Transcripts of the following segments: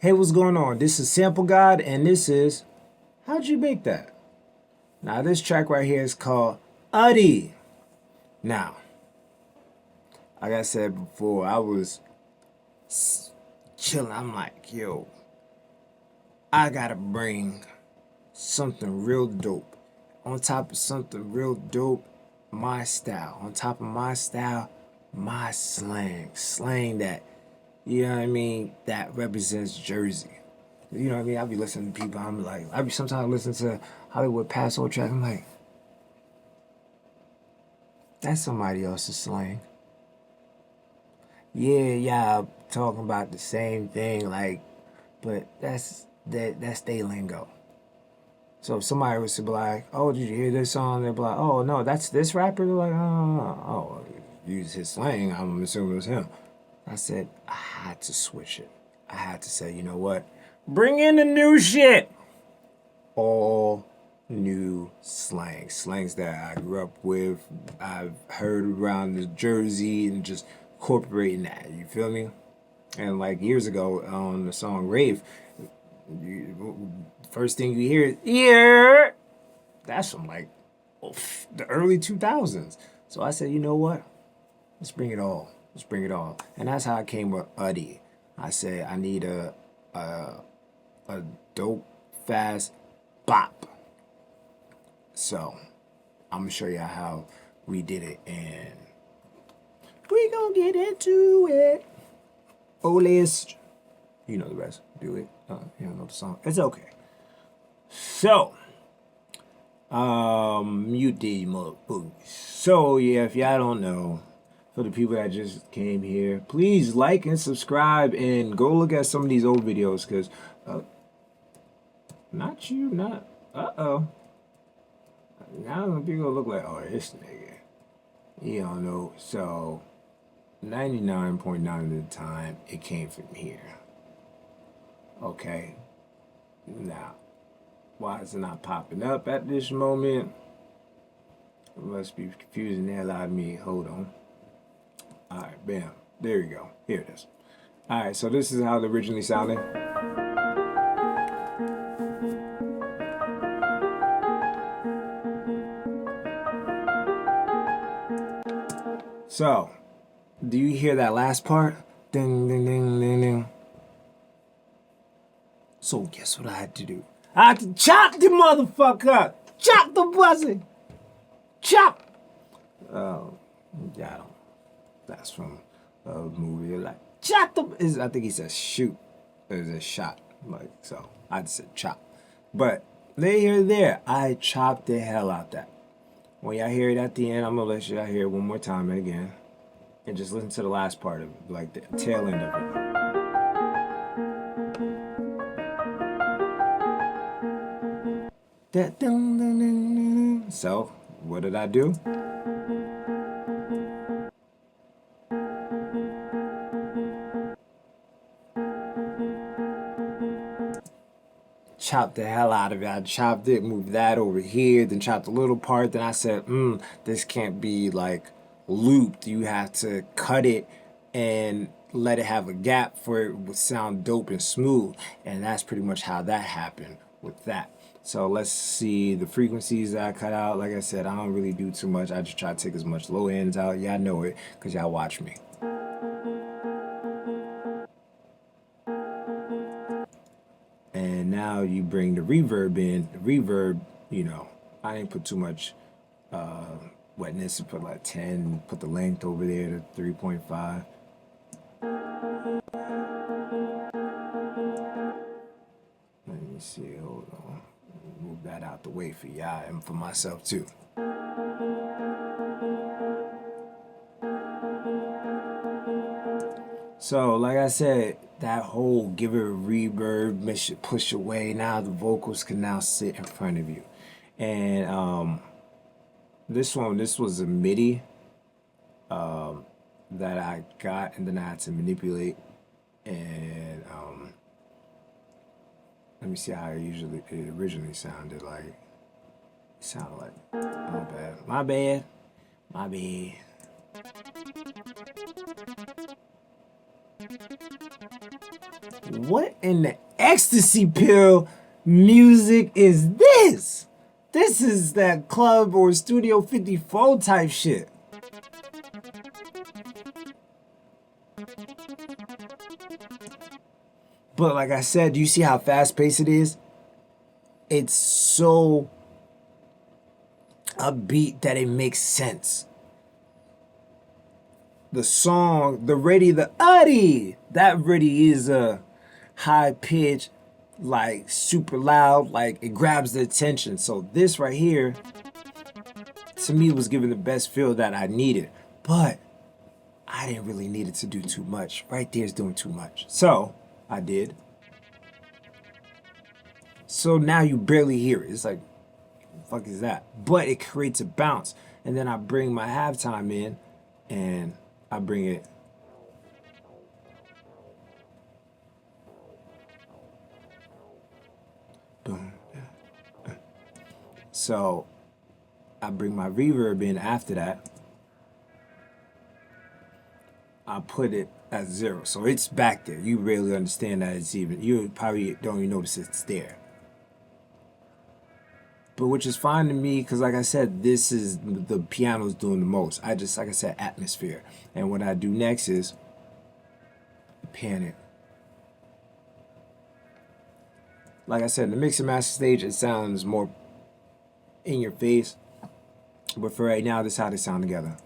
Hey, what's going on? This is Sample God, and this is How'd You Make That? Now, this track right here is called HhuhDeee. Now, like I said before, I was chilling. I'm like, yo, I gotta bring something real dope. On top of something real dope, my style. On top of my style, my slang. Slang that, you know what I mean, that represents Jersey. You know what I mean? I be listening to people. I'm like, I be sometimes listening to Hollywood past old track. I'm like, that's somebody else's slang. Yeah, talking about the same thing, like, but that's they lingo. So if somebody was to be like, oh, did you hear this song? They'd be like, oh no, that's this rapper. They're like, oh, use his slang. I'm assuming it was him. I said I had to switch it. I had to say, you know what? Bring in the new shit. All new slangs that I grew up with. I've heard around the Jersey and just incorporating that. You feel me? And like years ago on the song Rave, first thing you hear is yeah. That's from like the early 2000s. So I said, you know what? Let's bring it all. Let's bring it all. And that's how I came with HhuhDeee. I said I need a dope, fast bop. So I'm gonna show you how we did it, and we gonna get into it. Oh, list. You know the rest. Do it. You don't know the song. It's okay. So, mute these motherfuckers. So yeah, if y'all don't know, for the people that just came here, please like and subscribe and go look at some of these old videos, cause not you, not now people look like, oh, this nigga. You don't know. So 99.9 of the time it came from here. Okay. Now, why is it not popping up at this moment? It must be confusing the hell out of me. Hold on. Alright, bam. There you go. Here it is. Alright, so this is how it originally sounded. So, do you hear that last part? Ding, ding, ding, ding, ding. So guess what I had to do? I had to chop the motherfucker up. Chop the buzzing. Chop. Oh, yeah, I don't. That's from a movie. Like, chop the. I think he says shoot. There's a shot. Like, so I just said chop. But there. I chopped the hell out that. When y'all hear it at the end, I'm gonna let y'all hear it one more time and again. And just listen to the last part of it, like the tail end of it. That dun, dun, dun, dun. So, what did I do? Chopped the hell out of it. I chopped it, moved that over here, then chopped the little part. Then I said, this can't be like looped. You have to cut it and let it have a gap for it to sound dope and smooth. And that's pretty much how that happened with that. So let's see the frequencies that I cut out. Like I said, I don't really do too much. I just try to take as much low ends out. Y'all know it because y'all watch me. And now you bring the reverb in. The reverb, I didn't put too much wetness. I put like 10, put the length over there to 3.5. Let me see, hold on. Move that out the way for y'all and for myself too. So, like I said, that whole give it a reverb, push away. Now the vocals can now sit in front of you. And this was a MIDI that I got, and then I had to manipulate. And let me see how it originally sounded like. It sounded like, my bad. What in the ecstasy pill music is this? This is that club or Studio 54 type shit. But like I said, do you see how fast paced it is? It's so upbeat that it makes sense. The song, the HhuhDeee, that really is a high pitch, like super loud, like it grabs the attention. So this right here, to me, was giving the best feel that I needed. But I didn't really need it to do too much. Right there is doing too much. So I did. So now you barely hear it. It's like, what the fuck is that? But it creates a bounce. And then I bring my halftime in and I bring it. Boom. So I bring my reverb in after that. I put it at 0. So it's back there. You really understand that it's even. You probably don't even notice it's there. But which is fine to me because, like I said, this is the piano's doing the most. I just, like I said, atmosphere. And what I do next is pan it. Like I said, the mix and master stage, it sounds more in your face. But for right now, this is how they sound together.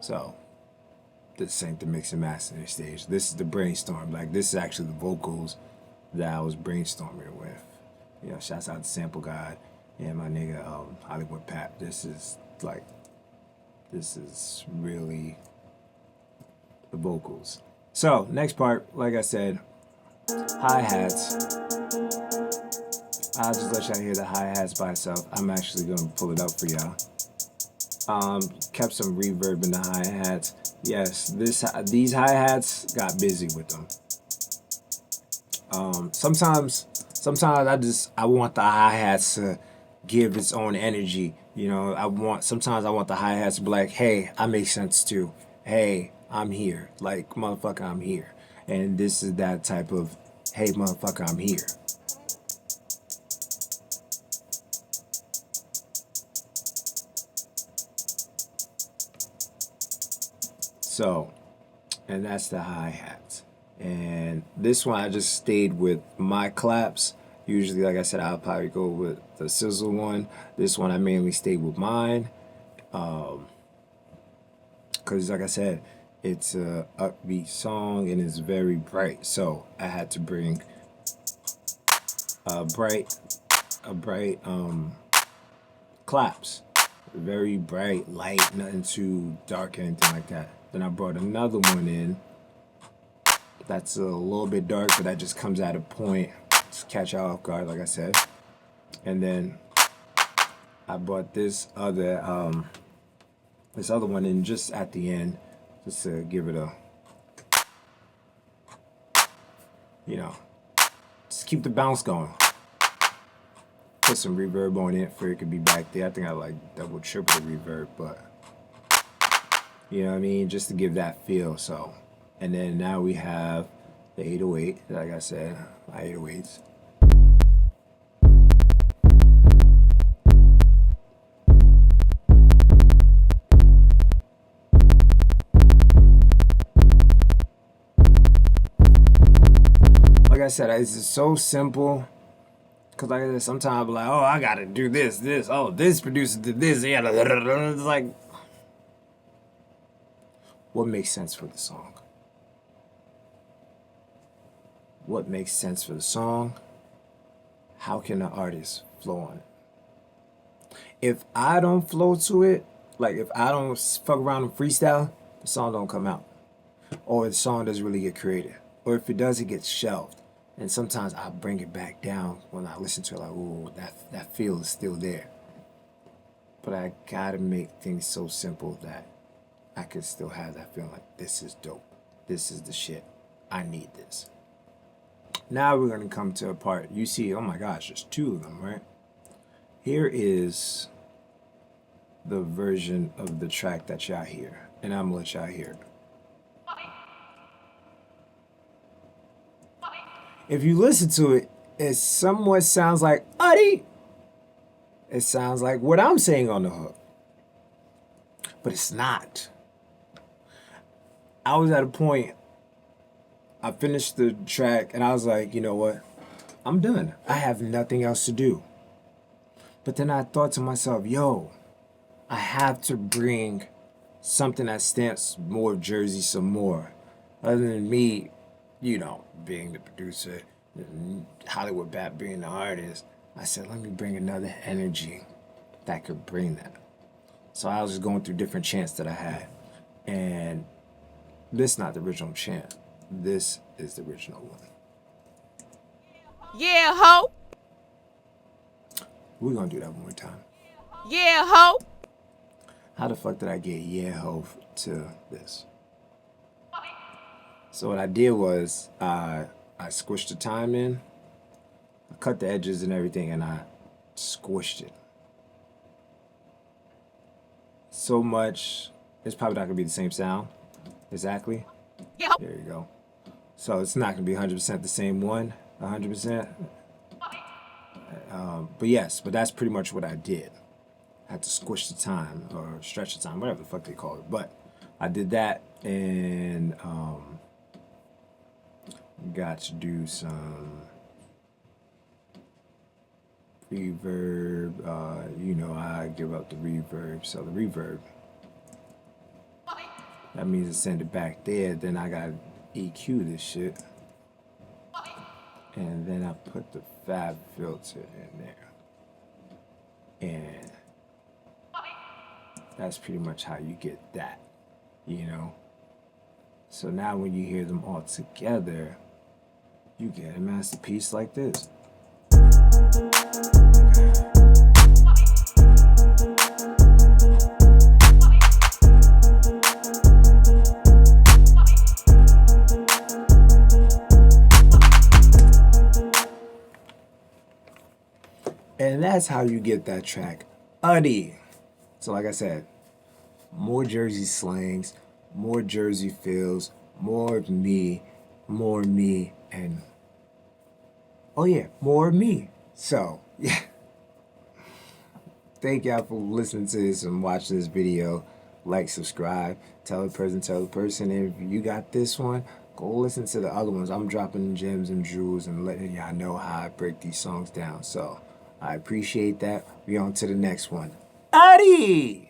So this ain't the mix and master stage. This is the brainstorm. Like, this is actually the vocals that I was brainstorming with. You know, shouts out to Sample God and my nigga Hollywood Pap. This is really the vocals. So next part, like I said, hi-hats. I'll just let y'all hear the hi-hats by itself. I'm actually gonna pull it up for y'all. Kept some reverb in the hi-hats. Yes, these hi-hats got busy with them. Sometimes I want the hi-hats to give its own energy. You know, sometimes I want the hi-hats to be like, hey, I make sense too. Hey, I'm here. Like, motherfucker, I'm here. And this is that type of, hey, motherfucker, I'm here. So, and that's the hi-hats. And this one I just stayed with my claps. Usually, like I said, I'll probably go with the sizzle one. This one I mainly stayed with mine. Because like I said, it's a upbeat song and it's very bright. So I had to bring a bright claps. Very bright, light, nothing too dark or anything like that. Then I brought another one in that's a little bit dark, but that just comes at a point to catch y'all off guard, like I said. And then I brought this other one in just at the end, just to give it a, you know, just keep the bounce going. Put some reverb on it for it could be back there. I think I like double, triple the reverb, but you know what I mean? Just to give that feel. So, and then now we have the 808, like I said, my 808s. Like I said, it's just so simple. Cause like I said, sometimes I'm like, oh, I gotta do this. Oh, this producer did this. Yeah, it's like, what makes sense for the song? What makes sense for the song? How can the artist flow on it? If I don't flow to it, like if I don't fuck around and freestyle, the song don't come out, or the song doesn't really get created, or if it does, it gets shelved. And sometimes I bring it back down when I listen to it, like, ooh, that feel is still there. But I gotta make things so simple that I can still have that feeling like, this is dope. This is the shit. I need this. Now we're gonna come to a part, you see, oh my gosh, there's two of them, right? Here is the version of the track that y'all hear, and I'm gonna let y'all hear it. If you listen to it, it somewhat sounds like HhuhDeee. It sounds like what I'm saying on the hook, but it's not. I was at a point, I finished the track, and I was like, you know what? I'm done. I have nothing else to do. But then I thought to myself, yo, I have to bring something that stamps more Jersey some more. Other than me, being the producer, Hollywood Bat being the artist, I said, let me bring another energy that could bring that. So I was just going through different chants that I had. And this is not the original chant. This is the original one. Yeah, ho. We're going to do that one more time. Yeah, ho. How the fuck did I get yeah ho to this? So what I did was I squished the time in, I cut the edges and everything, and I squished it. So much, it's probably not gonna be the same sound, exactly. Yeah, ho. There you go. So it's not gonna be 100% the same one, 100%. But that's pretty much what I did. I had to squish the time or stretch the time, whatever the fuck they call it. But I did that, and got to do some reverb. I give up the reverb. So the reverb, that means to send it back there. Then I got to EQ this shit. And then I put the fab filter in there. And that's pretty much how you get that, So now when you hear them all together, you get a masterpiece like this. And that's how you get that track, HhuhDeee. So like I said, more Jersey slangs, more Jersey feels, more of me, and oh yeah, more of me. So yeah. Thank y'all for listening to this and watching this video. Like, subscribe, tell the person. If you got this one, go listen to the other ones. I'm dropping gems and jewels and letting y'all know how I break these songs down. So I appreciate that. We on to the next one. HhuhDeee!